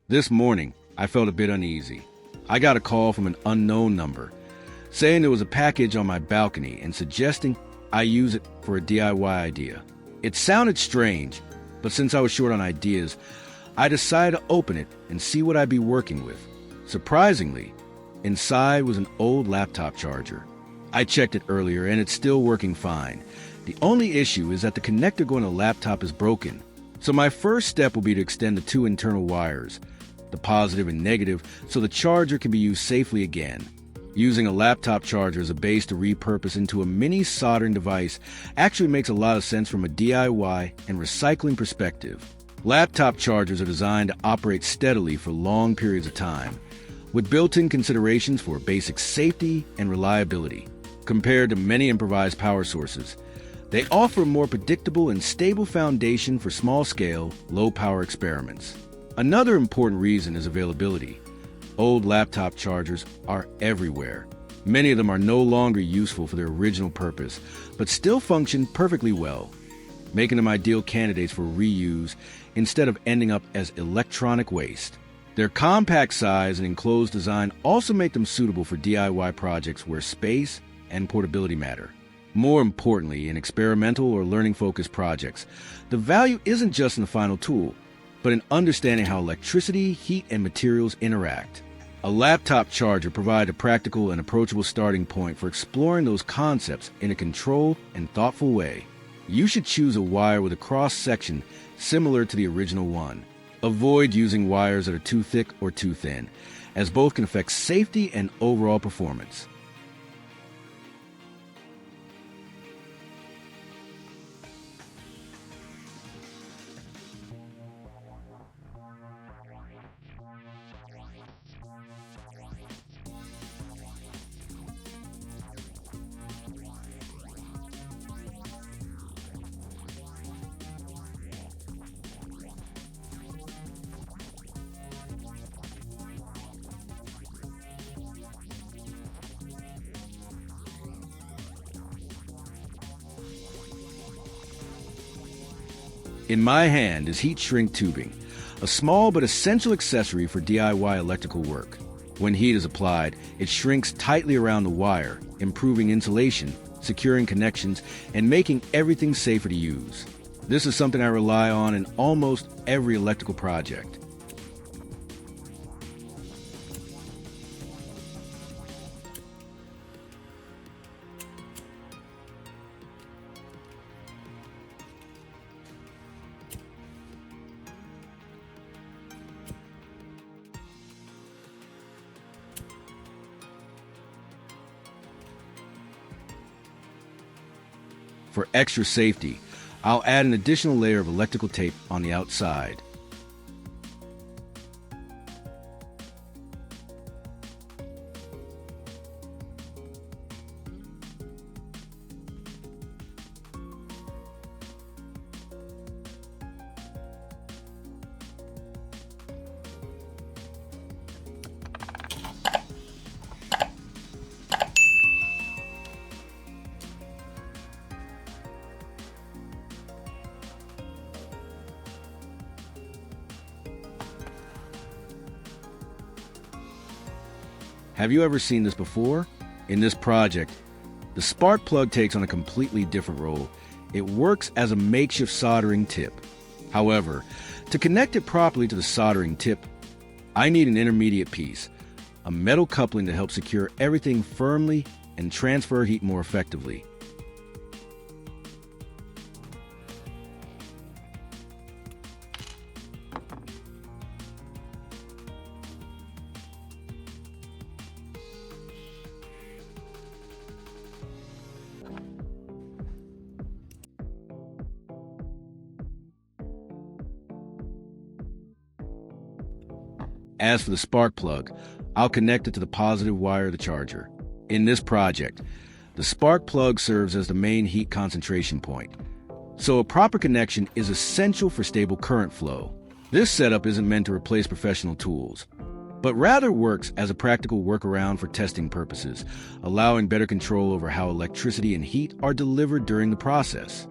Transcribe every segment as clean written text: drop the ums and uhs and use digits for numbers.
This morning, I felt a bit uneasy. I got a call from an unknown number saying there was a package on my balcony and suggesting I use it for a DIY idea. It sounded strange, but since I was short on ideas, I decided to open it and see what I'd be working with. Surprisingly, inside was an old laptop charger. I checked it earlier and it's still working fine. The only issue is that the connector going to the laptop is broken. So my first step will be to extend the two internal wires, the positive and negative, so the charger can be used safely again. Using a laptop charger as a base to repurpose into a mini soldering device actually makes a lot of sense from a DIY and recycling perspective. Laptop chargers are designed to operate steadily for long periods of time, with built-in considerations for basic safety and reliability. Compared to many improvised power sources, they offer a more predictable and stable foundation for small-scale, low-power experiments. Another important reason is availability. Old laptop chargers are everywhere. Many of them are no longer useful for their original purpose, but still function perfectly well, making them ideal candidates for reuse instead of ending up as electronic waste. Their compact size and enclosed design also make them suitable for DIY projects where space and portability matter. More importantly, in experimental or learning-focused projects, the value isn't just in the final tool, but in understanding how electricity, heat, and materials interact. A laptop charger provides a practical and approachable starting point for exploring those concepts in a controlled and thoughtful way. You should choose a wire with a cross-section similar to the original one. Avoid using wires that are too thick or too thin, as both can affect safety and overall performance. In my hand is heat shrink tubing, a small but essential accessory for DIY electrical work. When heat is applied, it shrinks tightly around the wire, improving insulation, securing connections, and making everything safer to use. This is something I rely on in almost every electrical project. For extra safety, I'll add an additional layer of electrical tape on the outside. Have you ever seen this before? In this project, the spark plug takes on a completely different role. It works as a makeshift soldering tip. However, to connect it properly to the soldering tip, I need an intermediate piece, a metal coupling to help secure everything firmly and transfer heat more effectively. As for the spark plug, I'll connect it to the positive wire of the charger. In this project, the spark plug serves as the main heat concentration point, so a proper connection is essential for stable current flow. This setup isn't meant to replace professional tools, but rather works as a practical workaround for testing purposes, allowing better control over how electricity and heat are delivered during the process.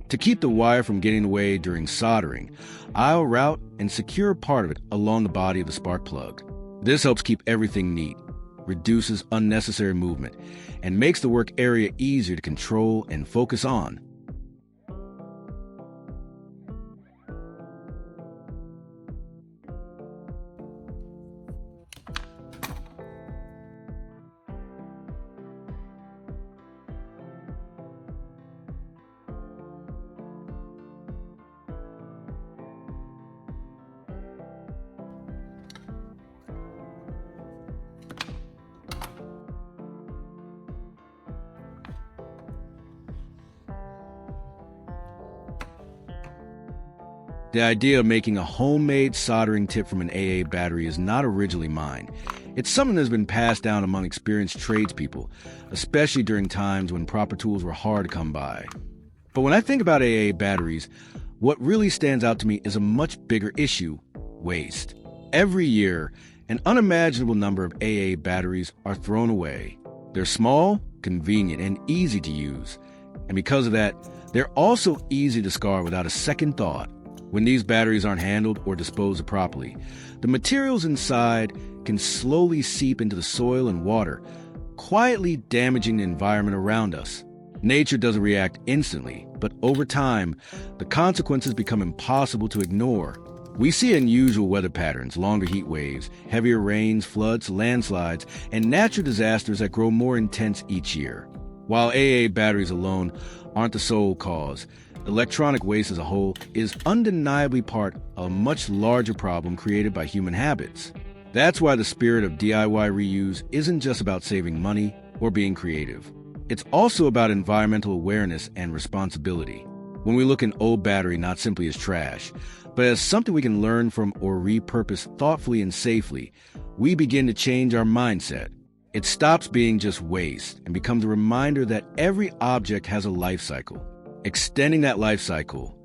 To keep the wire from getting away during soldering, I'll route and secure a part of it along the body of the spark plug. This helps keep everything neat, reduces unnecessary movement, and makes the work area easier to control and focus on. The idea of making a homemade soldering tip from an AA battery is not originally mine. It's something that's been passed down among experienced tradespeople, especially during times when proper tools were hard to come by. But when I think about AA batteries, what really stands out to me is a much bigger issue: waste. Every year, an unimaginable number of AA batteries are thrown away. They're small, convenient, and easy to use. And because of that, they're also easy to discard without a second thought. When these batteries aren't handled or disposed of properly, the materials inside can slowly seep into the soil and water, quietly damaging the environment around us. Nature doesn't react instantly, but over time, the consequences become impossible to ignore. We see unusual weather patterns, longer heat waves, heavier rains, floods, landslides, and natural disasters that grow more intense each year. While AA batteries alone aren't the sole cause, electronic waste as a whole is undeniably part of a much larger problem created by human habits. That's why the spirit of DIY reuse isn't just about saving money or being creative. It's also about environmental awareness and responsibility. When we look at an old battery not simply as trash, but as something we can learn from or repurpose thoughtfully and safely, we begin to change our mindset. It stops being just waste and becomes a reminder that every object has a life cycle. Extending that life cycle,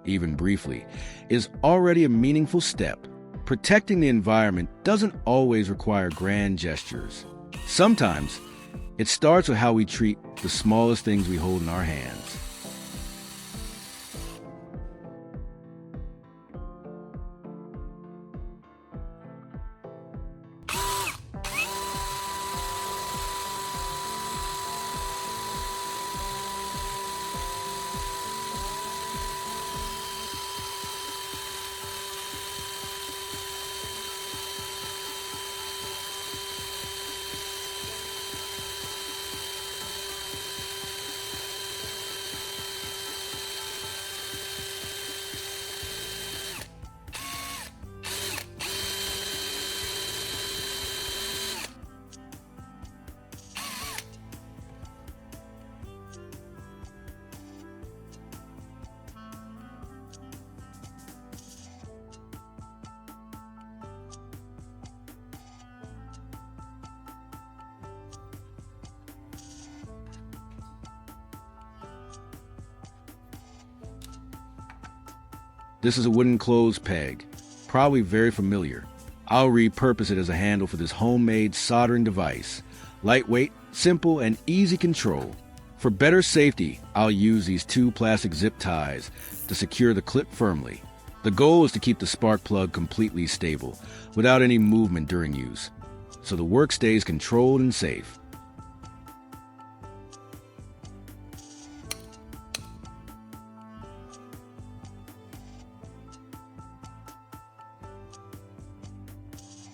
even briefly, is already a meaningful step. Protecting the environment doesn't always require grand gestures. Sometimes, it starts with how we treat the smallest things we hold in our hands. This is a wooden clothes peg, probably very familiar. I'll repurpose it as a handle for this homemade soldering device. Lightweight, simple, and easy control. For better safety, I'll use these 2 plastic zip ties to secure the clip firmly. The goal is to keep the spark plug completely stable, without any movement during use, so the work stays controlled and safe.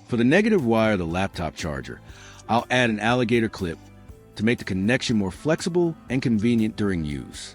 For the negative wire of the laptop charger, I'll add an alligator clip to make the connection more flexible and convenient during use.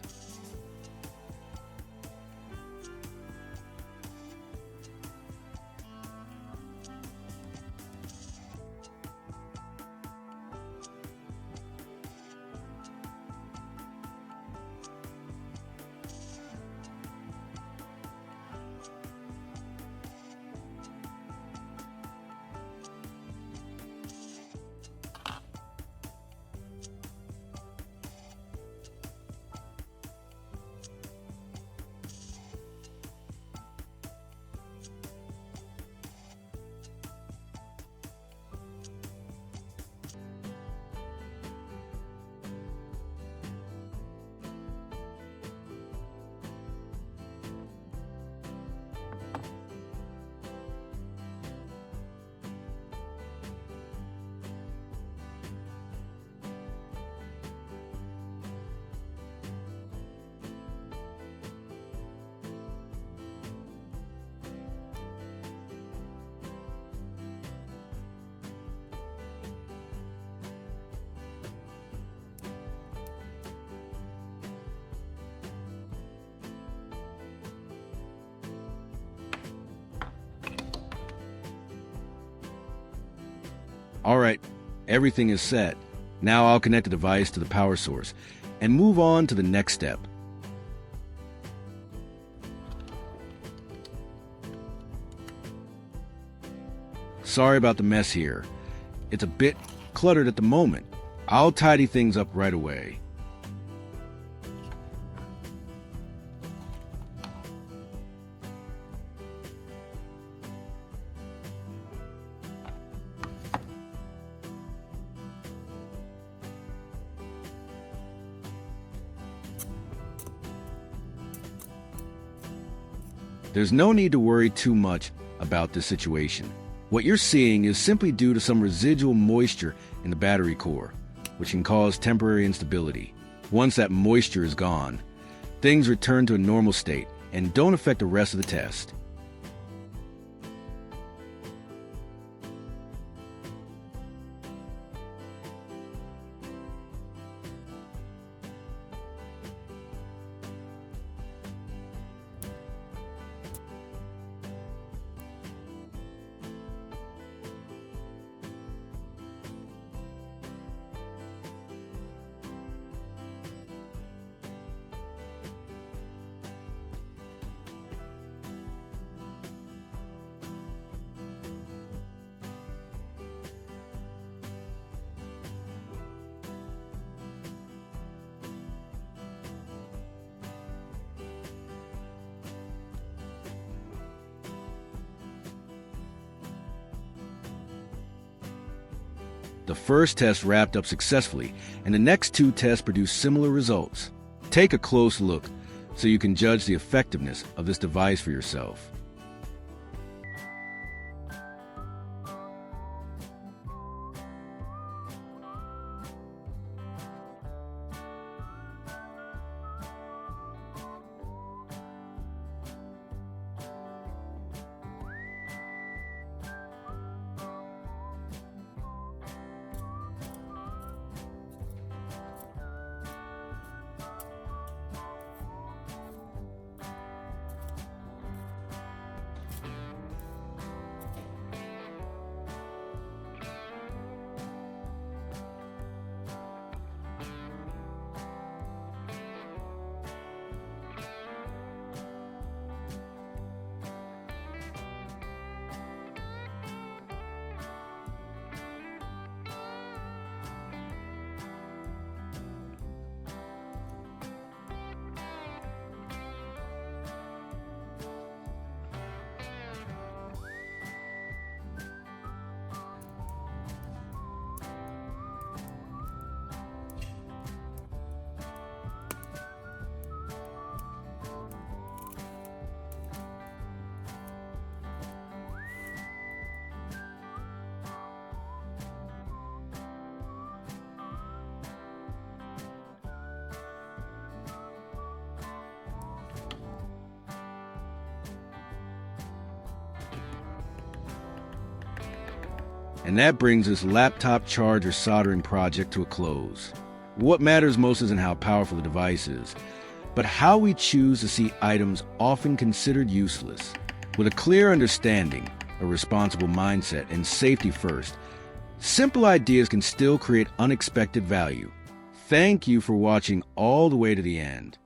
All right, everything is set. Now I'll connect the device to the power source and move on to the next step. Sorry about the mess here. It's a bit cluttered at the moment. I'll tidy things up right away. There's no need to worry too much about this situation. What you're seeing is simply due to some residual moisture in the battery core, which can cause temporary instability. Once that moisture is gone, things return to a normal state and don't affect the rest of the test. The first test wrapped up successfully, and the next two tests produced similar results. Take a close look so you can judge the effectiveness of this device for yourself. And that brings this laptop charger soldering project to a close. What matters most isn't how powerful the device is, but how we choose to see items often considered useless. With a clear understanding, a responsible mindset, and safety first, simple ideas can still create unexpected value. Thank you for watching all the way to the end.